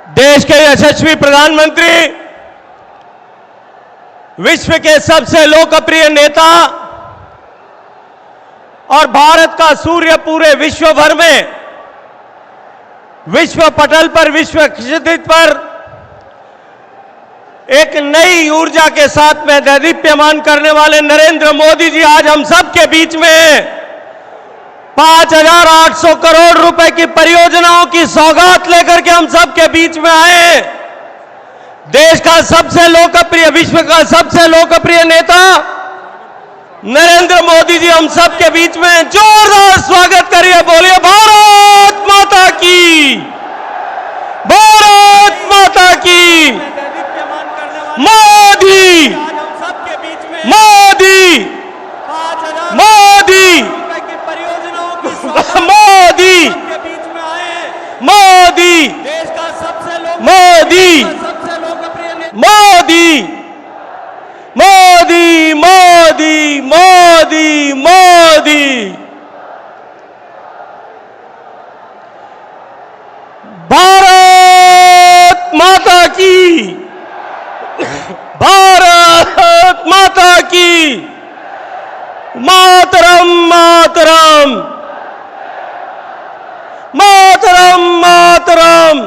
देश के यशस्वी प्रधानमंत्री, विश्व के सबसे लोकप्रिय नेता और भारत का सूर्य पूरे विश्व भर में, विश्व पटल पर, विश्व क्षितिज पर एक नई ऊर्जा के साथ में दैदीप्यमान करने वाले नरेंद्र मोदी जी आज हम सब के बीच में 5,800 करोड़ रुपए की परियोजनाओं की सौगात लेकर के हम सब के बीच में आए। देश का सबसे लोकप्रिय, विश्व का सबसे लोकप्रिय नेता नरेंद्र मोदी जी हम सब के बीच में, जोरदार स्वागत करिए, बोलिए भारत माता की, भारत माता की। मोदी मोदी मोदी मोदी मोदी देश का सबसे मोदी मोदी मोदी मोदी मोदी मोदी। भारत माता की, भारत माता की, मातरम मातरम मातरम मातरम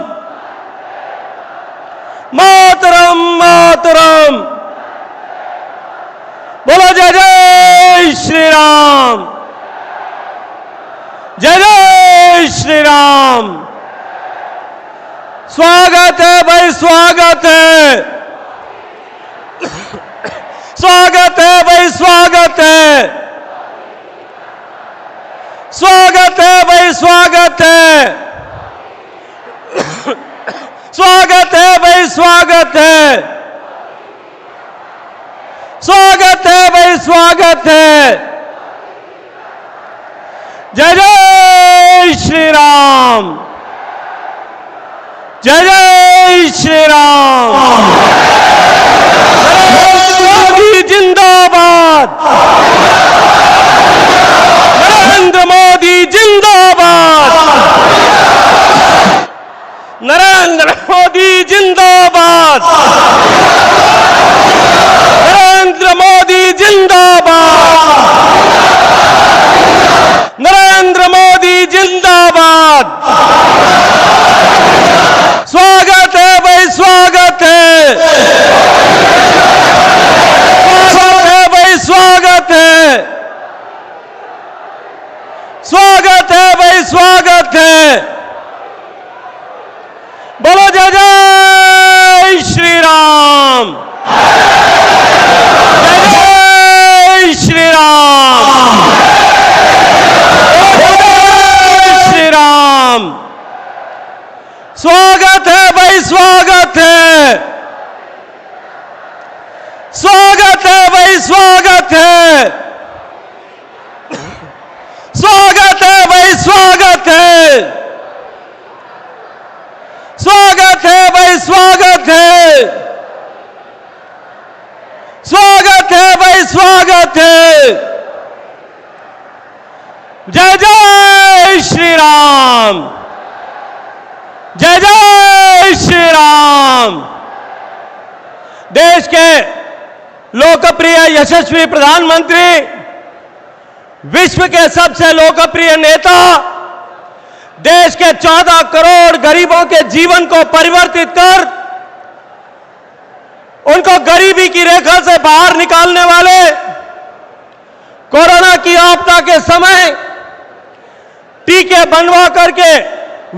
मातरम मातरम। बोलो जय जय श्री राम, जय जय श्री राम। स्वागत है भाई, स्वागत है, स्वागत है भाई, स्वागत है, स्वागत है भाई, स्वागत है, स्वागत है भाई, स्वागत है, स्वागत है भाई, स्वागत है। जय जय श्री राम, जय जय श्री राम। मोदी जिंदाबाद, नरेंद्र मोदी जिंदाबाद, नरेंद्र मोदी जिंदाबाद, नरेंद्र मोदी जिंदाबाद, नरेंद्र मोदी जिंदाबाद। स्वागत है भाई, स्वागत है, स्वागत है भाई, स्वागत है, स्वागत है भाई, स्वागत है। बोलो जय जय श्री राम, जय जय श्री राम, जय श्री राम। स्वागत है भाई, स्वागत है, स्वागत है भाई, स्वागत है, स्वागत है भाई, स्वागत है, स्वागत है भाई, स्वागत है, स्वागत है भाई, स्वागत है। जय जय श्री राम, जय जय श्री राम। देश के लोकप्रिय यशस्वी प्रधानमंत्री, विश्व के सबसे लोकप्रिय नेता, देश के 14 करोड़ गरीबों के जीवन को परिवर्तित कर उनको गरीबी की रेखा से बाहर निकालने वाले, कोरोना की आपदा के समय टीके बनवा करके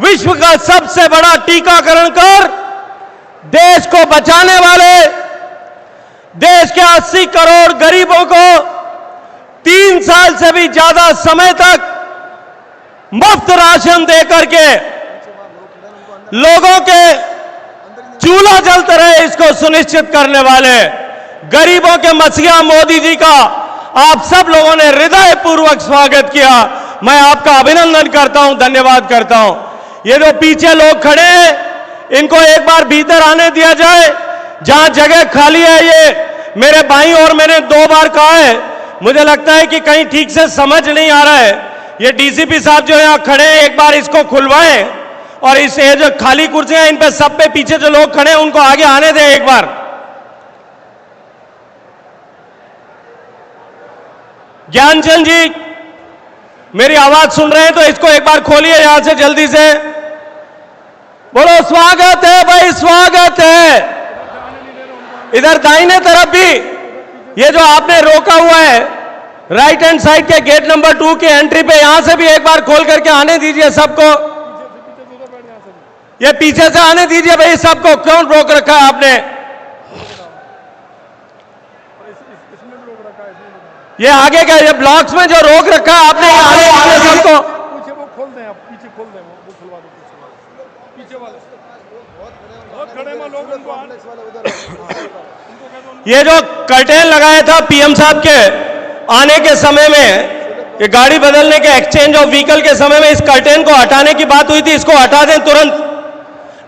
विश्व का सबसे बड़ा टीकाकरण कर देश को बचाने वाले, देश के 80 करोड़ गरीबों को 3 साल से भी ज्यादा समय तक मुफ्त राशन दे करके लोगों के चूल्हा जलते रहे, इसको सुनिश्चित करने वाले गरीबों के मसीहा मोदी जी का आप सब लोगों ने हृदयपूर्वक स्वागत किया। मैं आपका अभिनंदन करता हूं, धन्यवाद करता हूं। ये जो पीछे लोग खड़े हैं, इनको एक बार भीतर आने दिया जाए। जहां जगह खाली है, ये मेरे भाई और मैंने 2 बार कहा है, मुझे लगता है कि कहीं ठीक से समझ नहीं आ रहा है। ये डीसीपी साहब जो यहां खड़े हैं, एक बार इसको खुलवाएं और इस ये जो खाली कुर्सियां इन पे सब पे पीछे जो लोग खड़े हैं उनको आगे आने दें एक बार। ज्ञानचंद जी मेरी आवाज सुन रहे हैं तो इसको एक बार खोलिए यहां से जल्दी से। बोलो स्वागत है भाई, स्वागत है। इधर दाहिने तरफ भी ये जो आपने रोका हुआ है राइट हैंड साइड के गेट नंबर 2 के एंट्री पे, यहां से भी एक बार खोल करके आने दीजिए सबको। ये पीछे से आने दीजिए भाई सबको। क्यों रोक रखा है आपने? ये आगे का ये ब्लॉक्स में जो रोक रखा है आपने, ये आने दीजिए सबको। पीछे वो खोल दें, आप पीछे खोल दें, वो खुलवा दो पीछे वाले बहुत खड़े में लोग उनको ये जो कर्टेन लगाया था पीएम साहब के आने के समय में, ये गाड़ी बदलने के एक्सचेंज ऑफ व्हीकल के समय में इस कर्टेन को हटाने की बात हुई थी, इसको हटा दें तुरंत,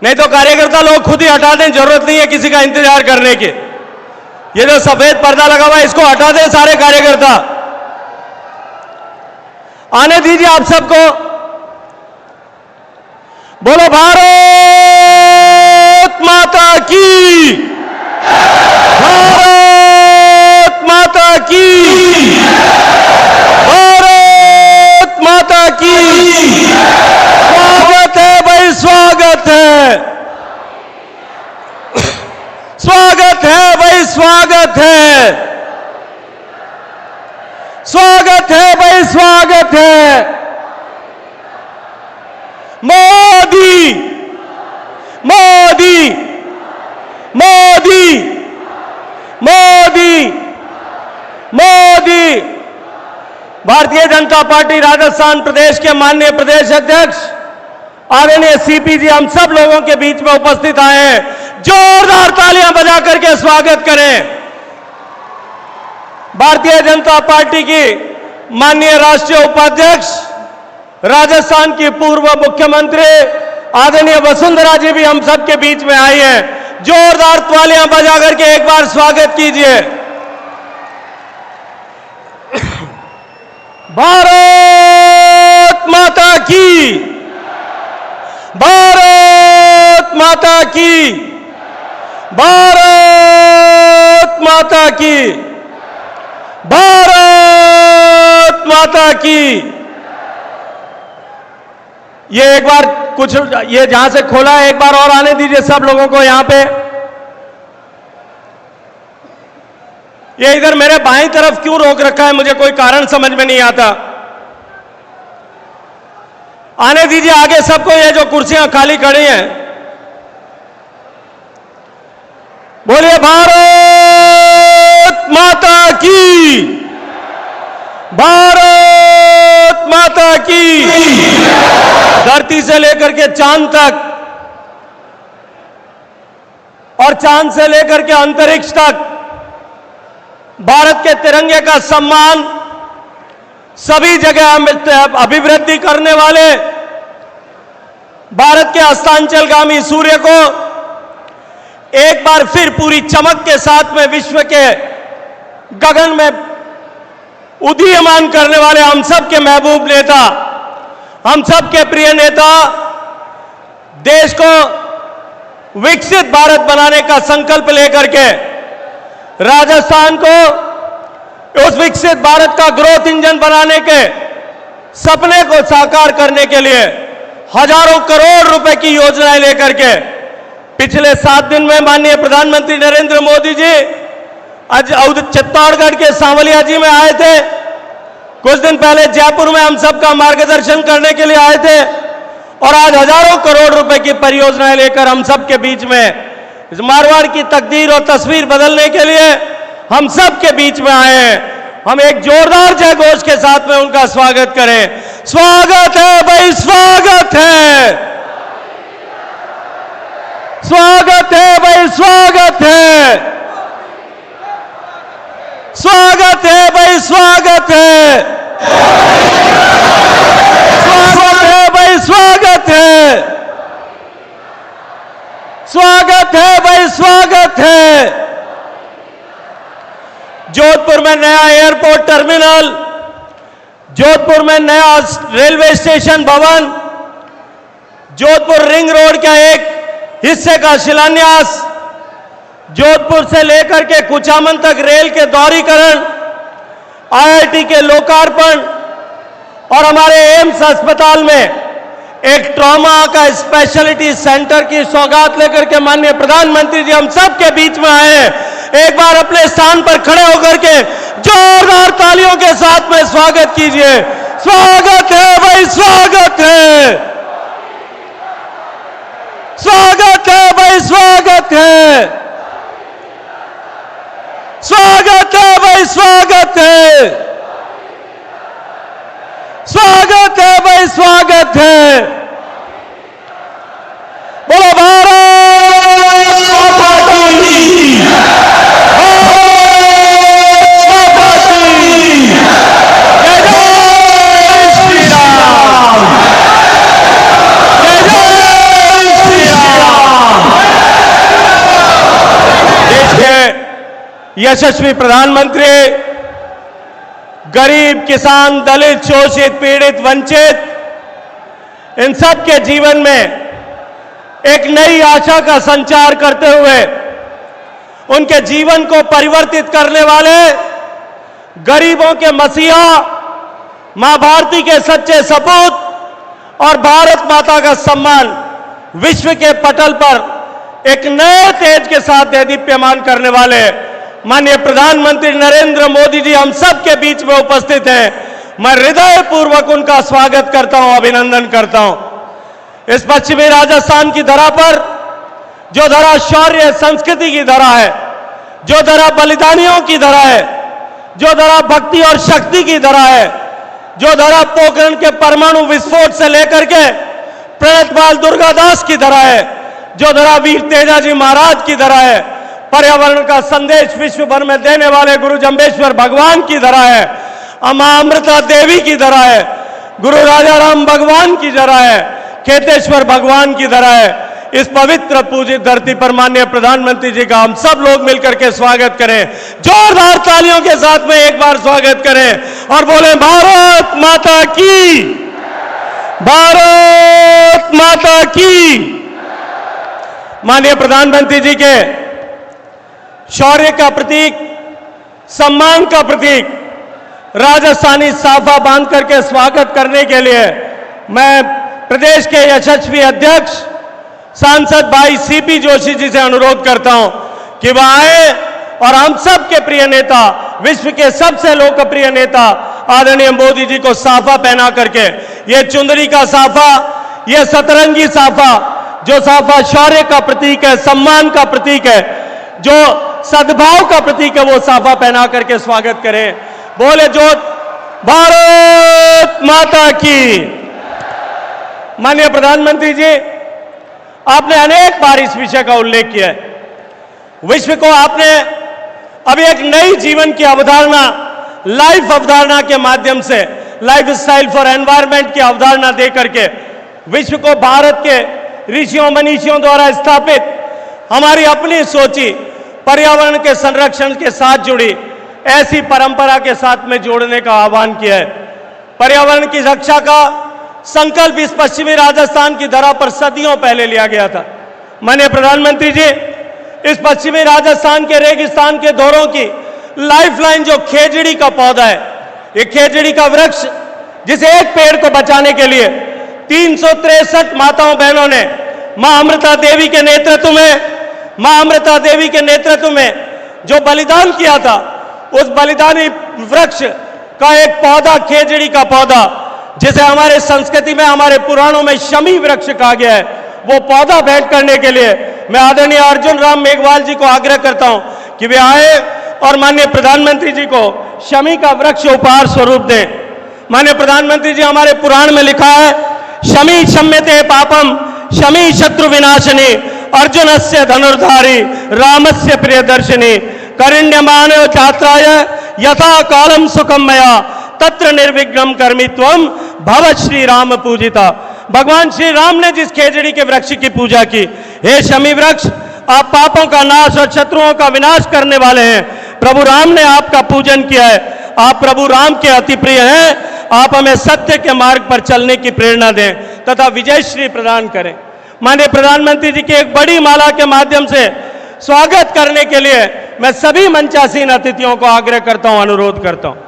नहीं तो कार्यकर्ता लोग खुद ही हटा दें, जरूरत नहीं है किसी का इंतजार करने की। ये जो सफेद पर्दा लगा हुआ है इसको हटा दें सारे कार्यकर्ता। आने दीजिए आप सबको। बोलो भारत माता की, भारत माता की, भारत माता की। स्वागत है भाई, स्वागत है, स्वागत है भाई, स्वागत है, स्वागत है भाई, स्वागत है। मोदी मोदी मोदी मोदी मोदी। भारतीय जनता पार्टी राजस्थान प्रदेश के माननीय प्रदेश अध्यक्ष आदरणीय सीपी जी हम सब लोगों के बीच में उपस्थित आए हैं। जोरदार तालियां बजा करके स्वागत करें। भारतीय जनता पार्टी की माननीय राष्ट्रीय उपाध्यक्ष, राजस्थान की पूर्व मुख्यमंत्री आदरणीय वसुंधरा जी भी हम सब के बीच में आई हैं। जोरदार तालियां बजा करके एक बार स्वागत कीजिए। भारत माता की, भारत माता की, भारत माता की, भारत माता की। ये एक बार कुछ ये जहां से खोला है एक बार और आने दीजिए सब लोगों को यहां पे। ये इधर मेरे बाईं तरफ क्यों रोक रखा है मुझे कोई कारण समझ में नहीं आता। आने दीजिए आगे सबको। ये जो कुर्सियां खाली खड़ी हैं, बोलिए भारत माता की, भारत माता की। धरती से लेकर के चांद तक और चांद से लेकर के अंतरिक्ष तक भारत के तिरंगे का सम्मान सभी जगह अभिवृद्धि करने वाले भारत के अस्तांचलगामी सूर्य को एक बार फिर पूरी चमक के साथ में विश्व के गगन में उदीयमान करने वाले हम सब के महबूब नेता, हम सब के प्रिय नेता, देश को विकसित भारत बनाने का संकल्प लेकर के राजस्थान को उस विकसित भारत का ग्रोथ इंजन बनाने के सपने को साकार करने के लिए हजारों करोड़ रुपए की योजनाएं लेकर के पिछले 7 दिन में माननीय प्रधानमंत्री नरेंद्र मोदी जी आज चित्तौड़गढ़ के सांवलिया जी में आए थे। कुछ दिन पहले जयपुर में हम सबका मार्गदर्शन करने के लिए आए थे और आज हजारों करोड़ रुपए की परियोजनाएं लेकर हम सब के बीच में इस मारवाड़ की तकदीर और तस्वीर बदलने के लिए हम सब के बीच में आए हैं। हम एक जोरदार जय घोष के साथ में उनका स्वागत करें। स्वागत है भाई, स्वागत है, स्वागत है भाई, स्वागत है, स्वागत है भाई, स्वागत है, स्वागत है भाई, स्वागत है, स्वागत है भाई, स्वागत है। जोधपुर में नया एयरपोर्ट टर्मिनल, जोधपुर में नया रेलवे स्टेशन भवन, जोधपुर रिंग रोड का एक हिस्से का शिलान्यास, जोधपुर से लेकर के कुचामन तक रेल के दोहरीकरण, IIT के लोकार्पण और हमारे एम्स अस्पताल में एक ट्रॉमा का स्पेशलिटी सेंटर की सौगात लेकर के माननीय प्रधानमंत्री जी हम सब के बीच में आए हैं। एक बार अपने स्थान पर खड़े होकर के जोरदार तालियों के साथ में स्वागत कीजिए। स्वागत है भाई, स्वागत है, स्वागत है भाई, स्वागत है, स्वागत है भाई, स्वागत है, स्वागत है भाई, स्वागत है। बोलो भारत माता की, भारत माता की, जय जय श्री राम, जय जय श्री राम। देश के यशस्वी प्रधानमंत्री गरीब, किसान, दलित, शोषित, पीड़ित, वंचित इन सब के जीवन में एक नई आशा का संचार करते हुए उनके जीवन को परिवर्तित करने वाले गरीबों के मसीहा, मां भारती के सच्चे सपूत और भारत माता का सम्मान विश्व के पटल पर एक नए तेज के साथ देदीप्यमान करने वाले माननीय प्रधानमंत्री नरेंद्र मोदी जी हम सब के बीच में उपस्थित हैं। मैं हृदय पूर्वक उनका स्वागत करता हूं, अभिनंदन करता हूं। इस पश्चिमी राजस्थान की धरा पर, जो धरा शौर्य संस्कृति की धरा है, जो धरा बलिदानियों की धरा है, जो धरा भक्ति और शक्ति की धरा है, जो धरा पोखरण के परमाणु विस्फोट से लेकर के प्रणतपाल दुर्गादास की धरा है, जो धरा वीर तेजाजी महाराज की धरा है, पर्यावरण का संदेश विश्व भर में देने वाले गुरु जम्बेश्वर भगवान की धरा है, अमां अमृता देवी की धरा है, गुरु राजा राम भगवान की धरा है, खेतेश्वर भगवान की धरा है। इस पवित्र पूजित धरती पर माननीय प्रधानमंत्री जी का हम सब लोग मिलकर के स्वागत करें। जोरदार तालियों के साथ में एक बार स्वागत करें और बोले भारत माता की, भारत माता की। माननीय प्रधानमंत्री जी के शौर्य का प्रतीक, सम्मान का प्रतीक राजस्थानी साफा बांध करके स्वागत करने के लिए मैं प्रदेश के यशस्वी अध्यक्ष सांसद भाई सीपी जोशी जी से अनुरोध करता हूं कि वह आए और हम सब के प्रिय नेता, विश्व के सबसे लोकप्रिय नेता आदरणीय मोदी जी को साफा पहना करके, ये चुंदरी का साफा, ये सतरंगी साफा, जो साफा शौर्य का प्रतीक है, सम्मान का प्रतीक है, जो सद्भाव का प्रतीक है, वो साफा पहना करके स्वागत करें। बोले जो भारत माता की। माननीय प्रधानमंत्री जी, आपने अनेक बार इस विषय का उल्लेख किया है। विश्व को आपने अभी एक नई जीवन की अवधारणा, लाइफ अवधारणा के माध्यम से, लाइफ स्टाइल फॉर एनवायरमेंट की अवधारणा दे करके विश्व को भारत के ऋषियों मनीषियों द्वारा स्थापित हमारी अपनी सोची पर्यावरण के संरक्षण के साथ जुड़ी ऐसी परंपरा के साथ में जोड़ने का आह्वान किया है। पर्यावरण की रक्षा का संकल्प इस पश्चिमी राजस्थान की धरा पर सदियों पहले लिया गया था। माननीय प्रधानमंत्री जी, इस पश्चिमी राजस्थान के रेगिस्तान के दौरों की लाइफलाइन जो खेजड़ी का पौधा है, ये खेजड़ी का वृक्ष, जिसे एक पेड़ को बचाने के लिए 363 माताओं बहनों ने मां अमृता देवी के नेतृत्व में, मां अमृता देवी के नेतृत्व में जो बलिदान किया था, उस बलिदानी वृक्ष का एक पौधा, खेजड़ी का पौधा, जिसे हमारे संस्कृति में, हमारे पुराणों में शमी वृक्ष कहा गया है, वो पौधा भेंट करने के लिए मैं आदरणीय अर्जुन राम मेघवाल जी को आग्रह करता हूं कि वे आए और माननीय प्रधानमंत्री जी को शमी का वृक्ष उपहार स्वरूप दें। माननीय प्रधानमंत्री जी, हमारे पुराण में लिखा है, शमी शम्यते पापम शमी शत्रु विनाशनी अर्जुनस्य धनुर्धारी रामस्य प्रियदर्शिनी करिण्यमान छात्राय यथा कालम सुखम मया तत्र निर्विघ्नं कर्मि त्वं भव श्री राम पूजिता। भगवान श्री राम ने जिस खेजड़ी के वृक्ष की पूजा की, हे शमी वृक्ष, आप पापों का नाश और शत्रुओं का विनाश करने वाले हैं। प्रभु राम ने आपका पूजन किया है, आप प्रभु राम के अति प्रिय हैं, आप हमें सत्य के मार्ग पर चलने की प्रेरणा दें। तथा विजयश्री प्रदान करें। माननीय प्रधानमंत्री जी की एक बड़ी माला के माध्यम से स्वागत करने के लिए मैं सभी मंचासीन अतिथियों को आग्रह करता हूं, अनुरोध करता हूं।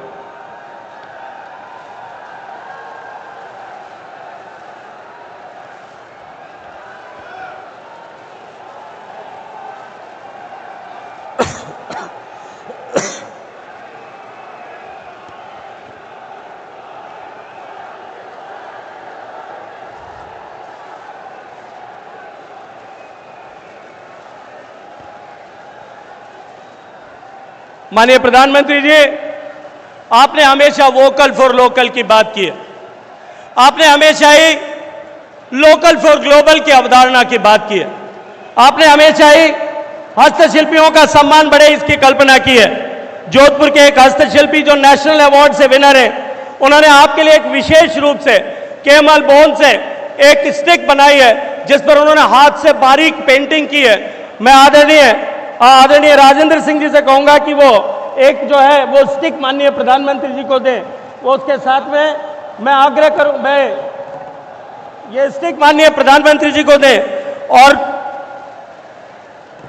माननीय प्रधानमंत्री जी, आपने हमेशा वोकल फॉर लोकल की बात की है। आपने हमेशा ही लोकल फॉर ग्लोबल की अवधारणा की बात की है। आपने हमेशा ही हस्तशिल्पियों का सम्मान बढ़े इसकी कल्पना की है। जोधपुर के एक हस्तशिल्पी जो नेशनल अवार्ड से विनर है, उन्होंने आपके लिए एक विशेष रूप से केमल बोन से एक स्टिक बनाई है जिस पर उन्होंने हाथ से बारीक पेंटिंग की है। मैं आदरणीय राजेंद्र सिंह जी से कहूंगा कि वो एक जो है वो स्टिक माननीय प्रधानमंत्री जी को दें। वो उसके साथ में मैं आग्रह करूं, मैं ये स्टिक माननीय प्रधानमंत्री जी को दें। और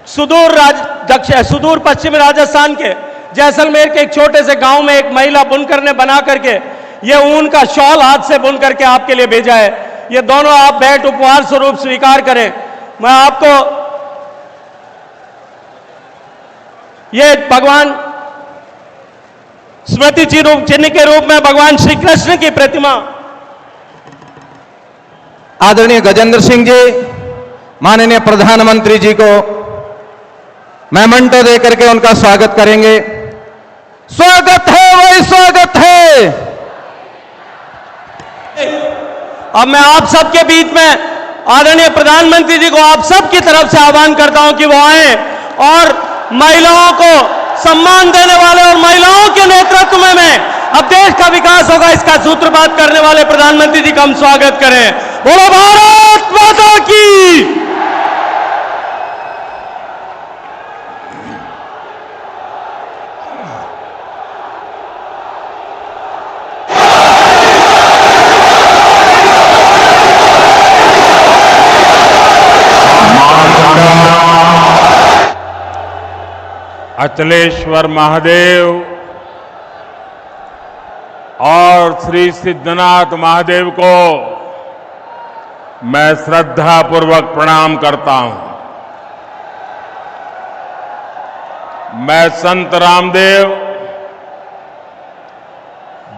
सुदूर पश्चिमी राजस्थान के जैसलमेर के एक छोटे से गांव में एक महिला बुनकर ने बना करके ये ऊन का शॉल हाथ से बुन करके आपके लिए भेजा है। ये दोनों आप भेंट उपहार स्वरूप स्वीकार करें। मैं आपको ये भगवान स्मृति चिन्ह के रूप में भगवान श्री कृष्ण की प्रतिमा आदरणीय गजेंद्र सिंह जी, माननीय प्रधानमंत्री जी को मेमेंटो देकर के उनका स्वागत करेंगे। स्वागत है वही स्वागत है। अब मैं आप सबके बीच में आदरणीय प्रधानमंत्री जी को आप सबकी तरफ से आह्वान करता हूं कि वो आए और महिलाओं को सम्मान देने वाले और महिलाओं के नेतृत्व में अब देश का विकास होगा, इसका सूत्रपात करने वाले प्रधानमंत्री जी का हम स्वागत करें। बोलो भारत माता की। अचलेश्वर महादेव और श्री सिद्धनाथ महादेव को मैं श्रद्धापूर्वक प्रणाम करता हूं। मैं संत रामदेव,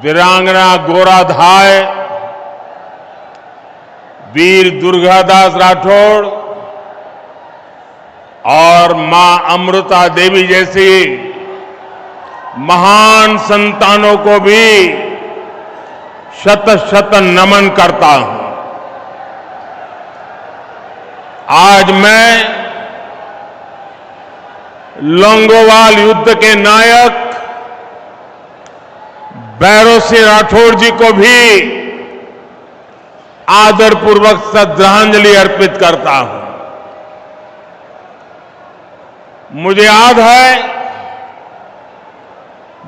वीरांगना गोराधाय, वीर दुर्गादास राठौड़ और मां अमृता देवी जैसी महान संतानों को भी शत शत नमन करता हूं। आज मैं लोंगोवाल युद्ध के नायक भैरव सिंह राठौड़ जी को भी आदरपूर्वक श्रद्धांजलि अर्पित करता हूं। मुझे याद है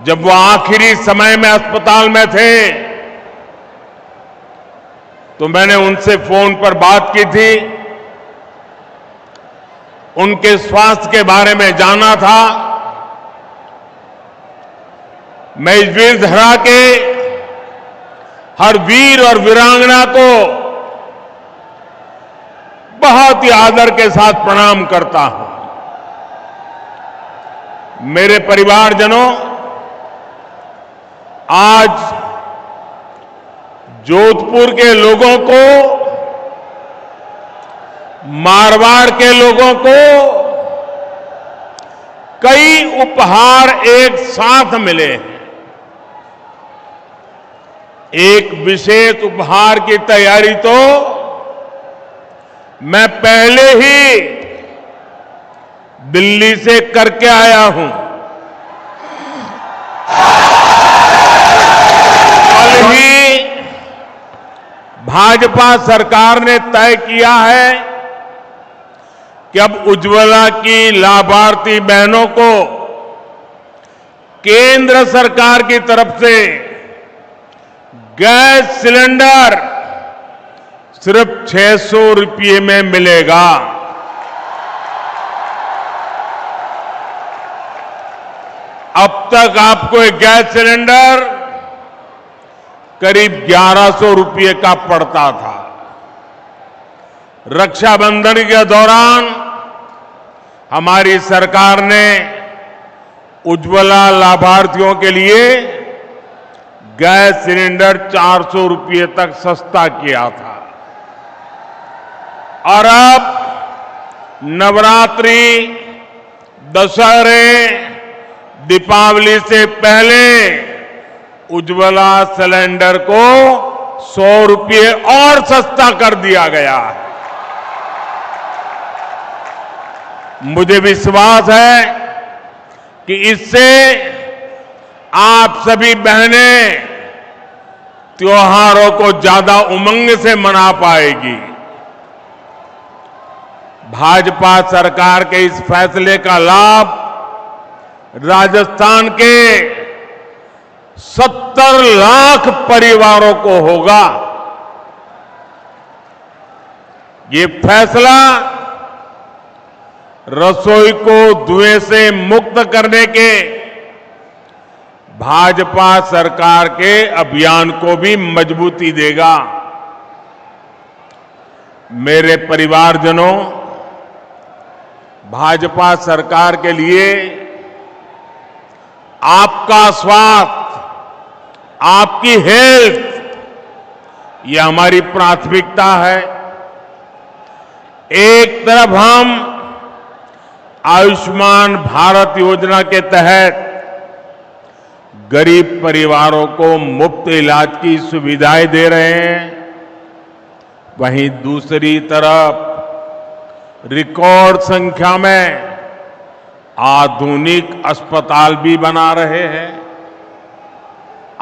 जब वो आखिरी समय में अस्पताल में थे तो मैंने उनसे फोन पर बात की थी, उनके स्वास्थ्य के बारे में जाना था। मैं इस वीर धरा के हर वीर और वीरांगना को बहुत ही आदर के साथ प्रणाम करता हूं। मेरे परिवारजनों, आज जोधपुर के लोगों को, मारवाड़ के लोगों को कई उपहार एक साथ मिले हैं। एक विशेष उपहार की तैयारी तो मैं पहले ही दिल्ली से करके आया हूं। कल ही भाजपा सरकार ने तय किया है कि अब उज्ज्वला की लाभार्थी बहनों को केंद्र सरकार की तरफ से गैस सिलेंडर सिर्फ 600 रुपये में मिलेगा। अब तक आपको एक गैस सिलेंडर करीब 1100 रुपये का पड़ता था। रक्षाबंधन के दौरान हमारी सरकार ने उज्ज्वला लाभार्थियों के लिए गैस सिलेंडर 400 रुपये तक सस्ता किया था। और अब नवरात्रि, दशहरे, दीपावली से पहले उज्ज्वला सिलेंडर को 100 रुपये और सस्ता कर दिया गया है। मुझे विश्वास है कि इससे आप सभी बहनें त्योहारों को ज्यादा उमंग से मना पाएगी। भाजपा सरकार के इस फैसले का लाभ राजस्थान के 70 लाख परिवारों को होगा। ये फैसला रसोई को धुएं से मुक्त करने के भाजपा सरकार के अभियान को भी मजबूती देगा। मेरे परिवारजनों, भाजपा सरकार के लिए आपका स्वास्थ्य, आपकी हेल्थ, ये हमारी प्राथमिकता है। एक तरफ हम आयुष्मान भारत योजना के तहत गरीब परिवारों को मुफ्त इलाज की सुविधाएं दे रहे हैं, वहीं दूसरी तरफ रिकॉर्ड संख्या में आधुनिक अस्पताल भी बना रहे हैं।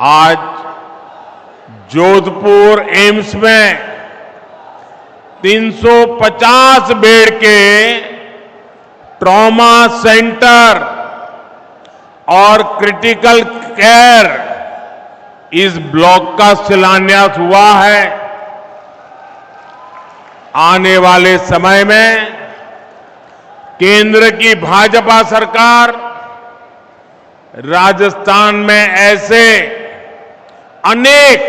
आज जोधपुर एम्स में 350 बेड के ट्रॉमा सेंटर और क्रिटिकल केयर इस ब्लॉक का शिलान्यास हुआ है। आने वाले समय में केंद्र की भाजपा सरकार राजस्थान में ऐसे अनेक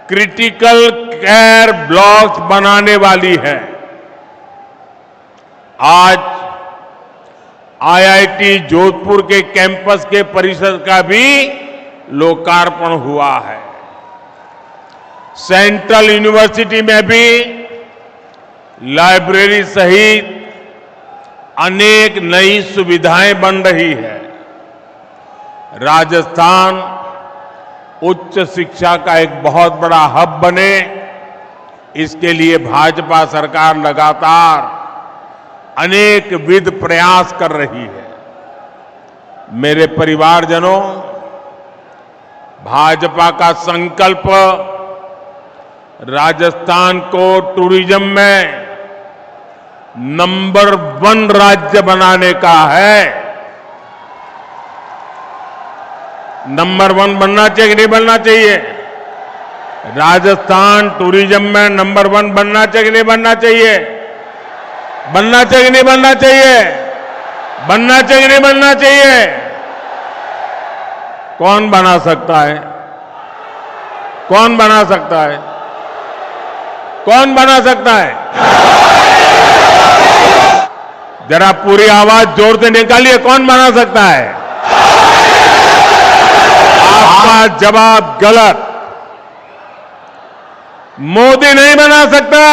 क्रिटिकल केयर ब्लॉक्स बनाने वाली है। आज आईआईटी जोधपुर के कैंपस के परिसर का भी लोकार्पण हुआ है। सेंट्रल यूनिवर्सिटी में भी लाइब्रेरी सहित अनेक नई सुविधाएं बन रही है। राजस्थान उच्च शिक्षा का एक बहुत बड़ा हब बने, इसके लिए भाजपा सरकार लगातार अनेक विध प्रयास कर रही है। मेरे परिवारजनों, भाजपा का संकल्प राजस्थान को टूरिज्म में नंबर 1 राज्य बनाने का है। नंबर 1 बनना चाहिए कि नहीं बनना चाहिए? राजस्थान टूरिज्म में नंबर 1 बनना चाहिए कि नहीं बनना चाहिए? बनना चाहिए कि नहीं बनना चाहिए? बनना चाहिए कि नहीं बनना चाहिए? कौन बना सकता है? कौन बना सकता है? कौन बना सकता है? जरा पूरी आवाज जोर से निकालिए, कौन बना सकता है? आपका जवाब गलत। मोदी नहीं बना सकता,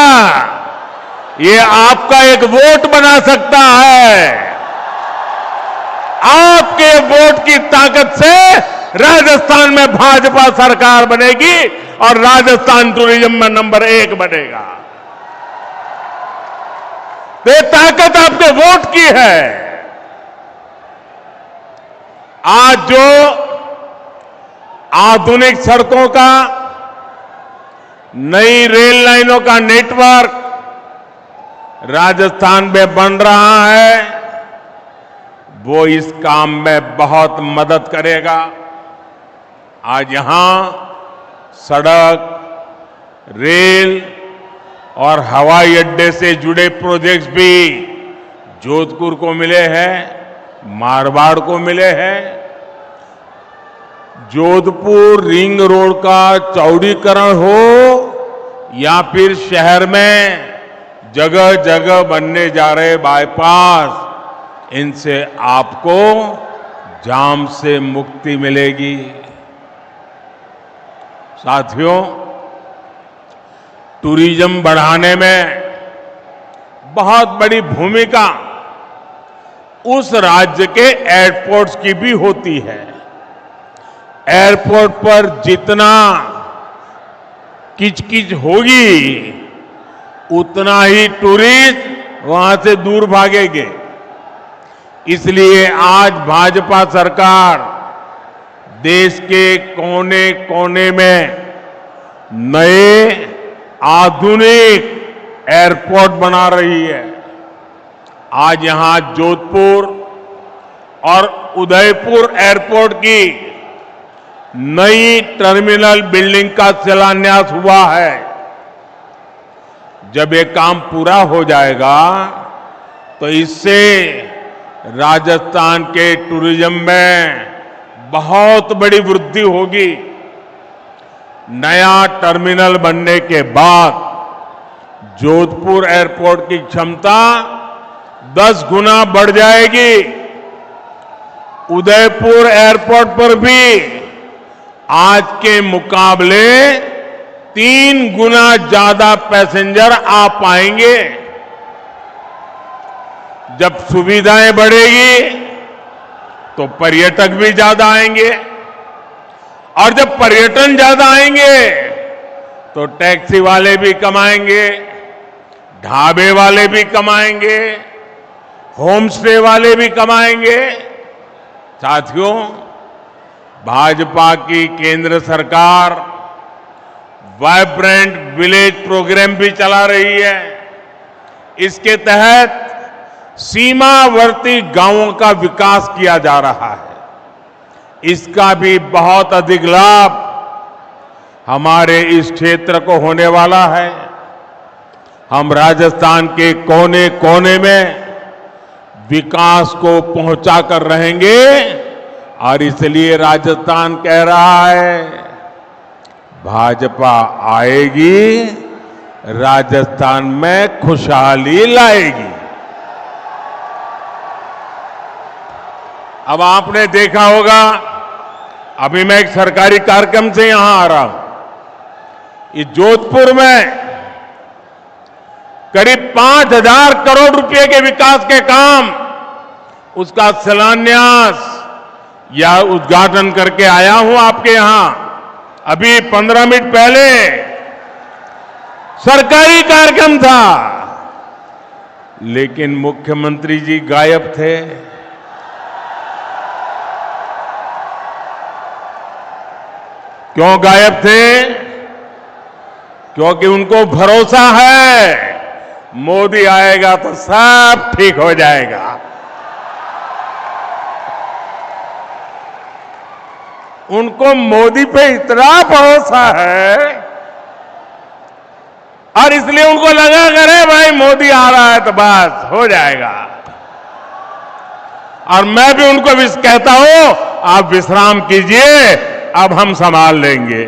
ये आपका एक वोट बना सकता है। आपके वोट की ताकत से राजस्थान में भाजपा सरकार बनेगी और राजस्थान टूरिज्म में नंबर 1 बनेगा। ये ताकत आपके वोट की है। आज जो आधुनिक सड़कों का, नई रेल लाइनों का नेटवर्क राजस्थान में बन रहा है, वो इस काम में बहुत मदद करेगा। आज यहां सड़क, रेल और हवाई अड्डे से जुड़े प्रोजेक्ट्स भी जोधपुर को मिले हैं, मारवाड़ को मिले हैं। जोधपुर रिंग रोड का चौड़ीकरण हो या फिर शहर में जगह जगह बनने जा रहे बाईपास, इनसे आपको जाम से मुक्ति मिलेगी। साथियों, टूरिज्म बढ़ाने में बहुत बड़ी भूमिका उस राज्य के एयरपोर्ट्स की भी होती है। एयरपोर्ट पर जितना किचकिच होगी, उतना ही टूरिस्ट वहां से दूर भागेंगे। इसलिए आज भाजपा सरकार देश के कोने कोने में नए आधुनिक एयरपोर्ट बना रही है। आज यहां जोधपुर और उदयपुर एयरपोर्ट की नई टर्मिनल बिल्डिंग का शिलान्यास हुआ है। जब ये काम पूरा हो जाएगा तो इससे राजस्थान के टूरिज्म में बहुत बड़ी वृद्धि होगी। नया टर्मिनल बनने के बाद जोधपुर एयरपोर्ट की क्षमता 10 गुना बढ़ जाएगी। उदयपुर एयरपोर्ट पर भी आज के मुकाबले 3 गुना ज्यादा पैसेंजर आ पाएंगे। जब सुविधाएं बढ़ेगी तो पर्यटक भी ज्यादा आएंगे, और जब पर्यटन ज्यादा आएंगे तो टैक्सी वाले भी कमाएंगे, ढाबे वाले भी कमाएंगे, होम स्टे वाले भी कमाएंगे। साथियों, भाजपा की केंद्र सरकार वाइब्रेंट विलेज प्रोग्राम भी चला रही है। इसके तहत सीमावर्ती गांवों का विकास किया जा रहा है। इसका भी बहुत अधिक लाभ हमारे इस क्षेत्र को होने वाला है। हम राजस्थान के कोने कोने में विकास को पहुंचा कर रहेंगे, और इसलिए राजस्थान कह रहा है, भाजपा आएगी, राजस्थान में खुशहाली लाएगी। अब आपने देखा होगा, अभी मैं एक सरकारी कार्यक्रम से यहां आ रहा हूं। ये जोधपुर में करीब 5,000 करोड़ रुपए के विकास के काम, उसका शिलान्यास या उद्घाटन करके आया हूं आपके यहां। अभी 15 मिनट पहले सरकारी कार्यक्रम था, लेकिन मुख्यमंत्री जी गायब थे। क्यों गायब थे? क्योंकि उनको भरोसा है मोदी आएगा तो सब ठीक हो जाएगा। उनको मोदी पे इतना भरोसा है, और इसलिए उनको लगा करे भाई मोदी आ रहा है तो बस हो जाएगा। और मैं भी उनको कहता हूं, आप विश्राम कीजिए, अब हम संभाल लेंगे।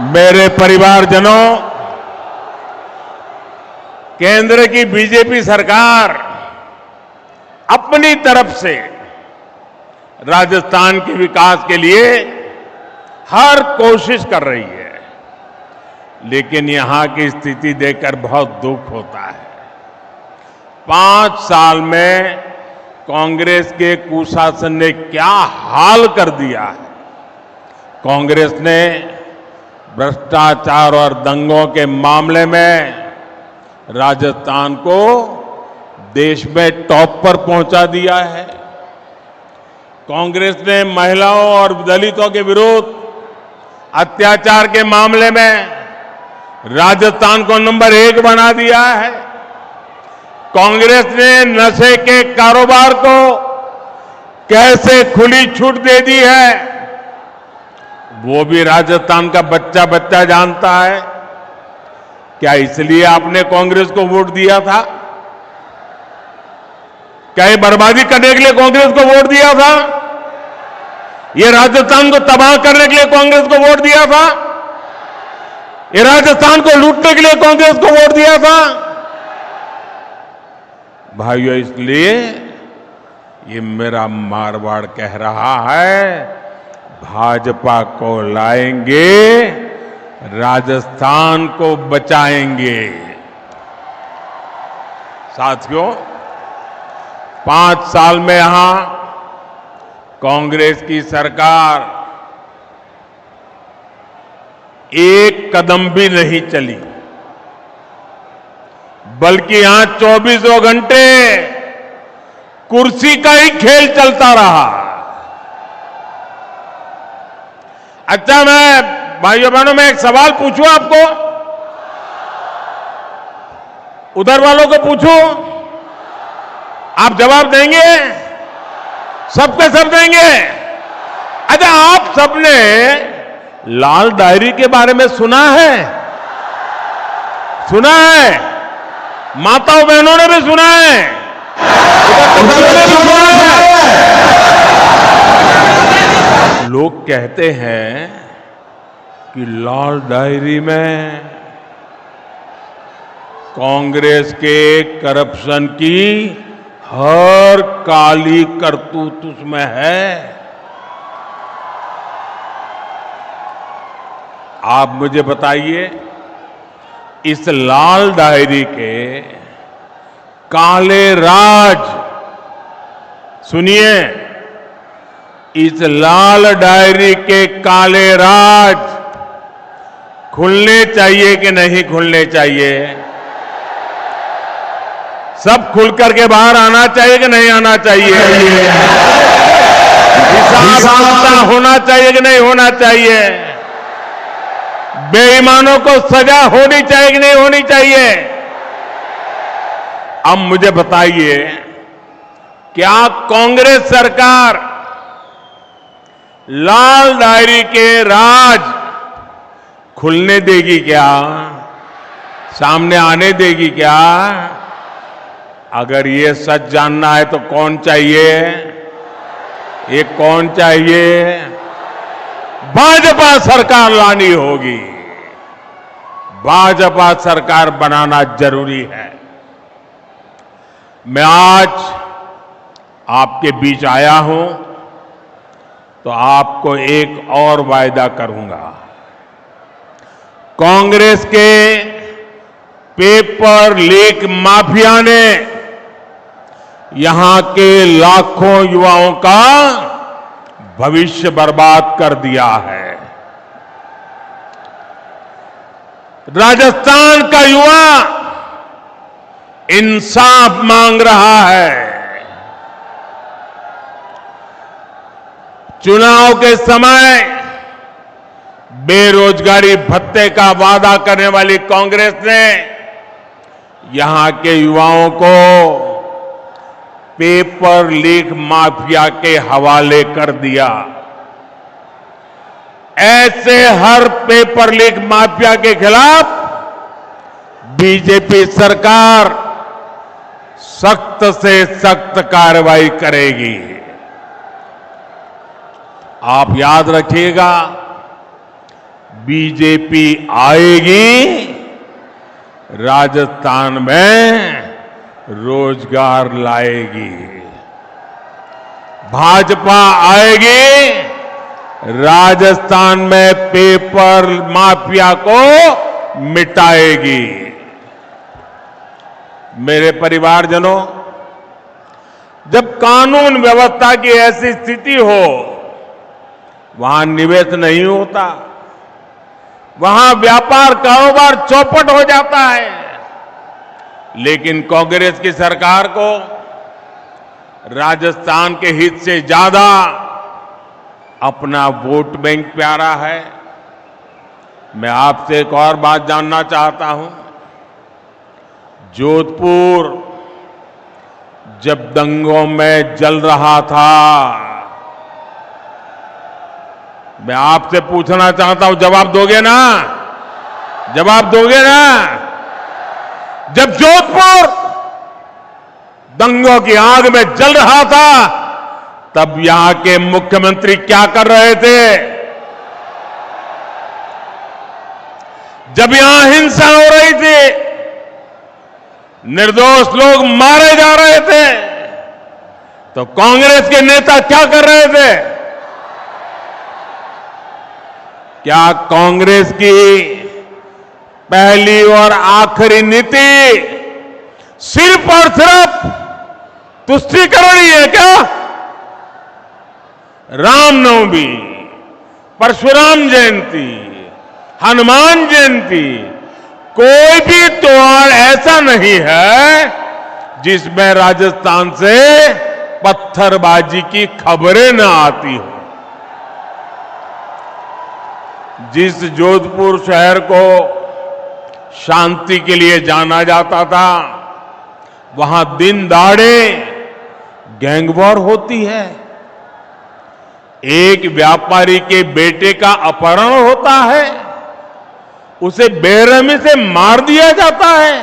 मेरे परिवारजनों, केंद्र की बीजेपी सरकार अपनी तरफ से राजस्थान के विकास के लिए हर कोशिश कर रही है, लेकिन यहां की स्थिति देखकर बहुत दुख होता है। 5 साल में कांग्रेस के कुशासन ने क्या हाल कर दिया है। कांग्रेस ने भ्रष्टाचार और दंगों के मामले में राजस्थान को देश में टॉप पर पहुंचा दिया है। कांग्रेस ने महिलाओं और दलितों के विरुद्ध अत्याचार के मामले में राजस्थान को नंबर 1 बना दिया है। कांग्रेस ने नशे के कारोबार को कैसे खुली छूट दे दी है, वो भी राजस्थान का बच्चा बच्चा जानता है। क्या इसलिए आपने कांग्रेस को वोट दिया था? क्या ये बर्बादी करने के लिए कांग्रेस को वोट दिया था? ये राजस्थान को तबाह करने के लिए कांग्रेस को वोट दिया था? ये राजस्थान को लूटने के लिए कांग्रेस को वोट दिया था? भाइयों, इसलिए ये मेरा मारवाड़ कह रहा है, भाजपा को लाएंगे, राजस्थान को बचाएंगे। साथियों, 5 साल में यहां कांग्रेस की सरकार एक कदम भी नहीं चली, बल्कि यहां 24 घंटे कुर्सी का ही खेल चलता रहा। अच्छा, मैं भाइयों बहनों में एक सवाल पूछूं आपको, उधर वालों को पूछूं, आप जवाब देंगे? सबके सब देंगे? अच्छा, आप सबने लाल डायरी के बारे में सुना है? सुना है? माताओं बहनों ने भी सुना है? लोग कहते हैं कि लाल डायरी में कांग्रेस के करप्शन की हर काली करतूत उसमें है। आप मुझे बताइए, इस लाल डायरी के काले राज, सुनिए, इस लाल डायरी के काले राज खुलने चाहिए कि नहीं खुलने चाहिए? सब खुल करके बाहर आना चाहिए कि नहीं आना चाहिए? हिसाब होना चाहिए कि नहीं होना चाहिए? बेईमानों को सजा होनी चाहिए कि नहीं होनी चाहिए? अब मुझे बताइए, क्या कांग्रेस सरकार लाल डायरी के राज खुलने देगी क्या? सामने आने देगी क्या? अगर ये सच जानना है तो कौन चाहिए? ये कौन चाहिए? भाजपा सरकार लानी होगी। भाजपा सरकार बनाना जरूरी है। मैं आज आपके बीच आया हूं तो आपको एक और वायदा करूंगा। कांग्रेस के पेपर लीक माफिया ने यहां के लाखों युवाओं का भविष्य बर्बाद कर दिया है। राजस्थान का युवा इंसाफ मांग रहा है। चुनाव के समय बेरोजगारी भत्ते का वादा करने वाली कांग्रेस ने यहां के युवाओं को पेपर लीक माफिया के हवाले कर दिया। ऐसे हर पेपर लीक माफिया के खिलाफ बीजेपी सरकार सख्त से सख्त कार्रवाई करेगी। आप याद रखिएगा, बीजेपी आएगी, राजस्थान में रोजगार लाएगी। भाजपा आएगी, राजस्थान में पेपर माफिया को मिटाएगी। मेरे परिवारजनों, जब कानून व्यवस्था की ऐसी स्थिति हो, वहां निवेश नहीं होता, वहां व्यापार कारोबार चौपट हो जाता है। लेकिन कांग्रेस की सरकार को राजस्थान के हित से ज्यादा अपना वोट बैंक प्यारा है। मैं आपसे एक और बात जानना चाहता हूं। जोधपुर जब दंगों में जल रहा था, मैं आपसे पूछना चाहता हूं, जवाब दोगे ना? जवाब दोगे ना? जब जोधपुर दंगों की आग में जल रहा था, तब यहां के मुख्यमंत्री क्या कर रहे थे? जब यहां हिंसा हो रही थी, निर्दोष लोग मारे जा रहे थे, तो कांग्रेस के नेता क्या कर रहे थे? क्या कांग्रेस की पहली और आखिरी नीति सिर्फ और सिर्फ तुष्टीकरण ही है क्या? रामनवमी, परशुराम जयंती, हनुमान जयंती, कोई भी त्योहार ऐसा नहीं है जिसमें राजस्थान से पत्थरबाजी की खबरें न आती हो। जिस जोधपुर शहर को शांति के लिए जाना जाता था, वहां दिन दहाड़े गैंगवॉर होती है। एक व्यापारी के बेटे का अपहरण होता है, उसे बेरहमी से मार दिया जाता है।